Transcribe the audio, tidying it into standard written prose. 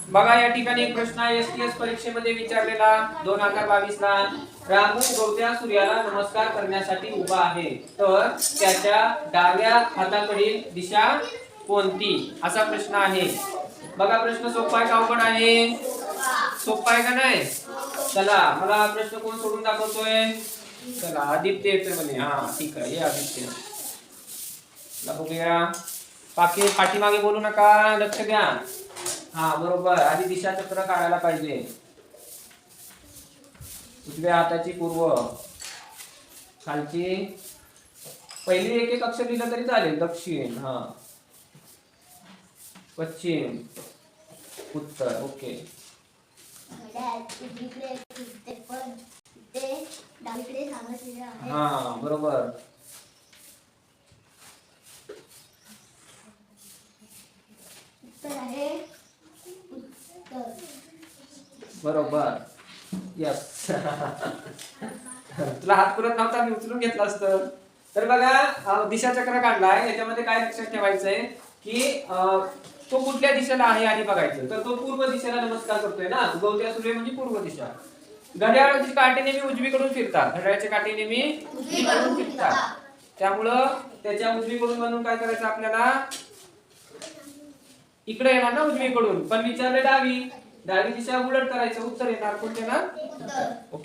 बघा या ठिकाणी एक प्रश्न आहे एसटीएस परीक्षेमध्ये विचारलेला 2022 ला. रामू उगवत्या सूर्याला नमस्कार करण्यासाठी उभा आहे, तर त्याच्या डाव्या हाताकडील दिशा कोणती, असा प्रश्न आहे. बघा प्रश्न सोपा आहे का अवघड आहे? सोपा आहे का नाही? चला मला प्रश्न कोण सोडून दाखवतोय? चला आदित्य येतोय म्हणे. हा ठीक आहे, ये आदित्य. बघूया. पाठीमागे बोलू नका, लक्ष द्या. हा बरोबर, आधी दिशा चक्र काढायला पाहिजे. उजव्या हाताची पूर्व, खालची पहिली एक एक अक्षर लिहिलं तरी चालेल. दक्षिण, हा पश्चिम, उत्तर. ओके. हा बरोबर. बरोबर. यस. तुला हात पुरत नव्हता, मी उचलून घेतला असतं. तर बघा दिशा चक्र काढलाय, याच्यामध्ये काय लक्षात ठेवायचंय की तो कुठल्या दिशेला आहे आणि बघायचं. तर तो पूर्व दिशेला नमस्कार करतोय ना. उगवत्या सूर्य म्हणजे पूर्व दिशा. घड्याळाची काटे नेहमी उजवीकडून फिरतात. घड्याळाचे काटे नेहमी उजवीकडून फिरतात. त्यामुळं त्याच्या उजवीकडून म्हणून काय करायचं आपल्याला? इकडे येणार ना उजवीकडून, पण विचारले डावी. डावी दिशा उलट करायचं, उत्तर येणार कोणते ना? ओके.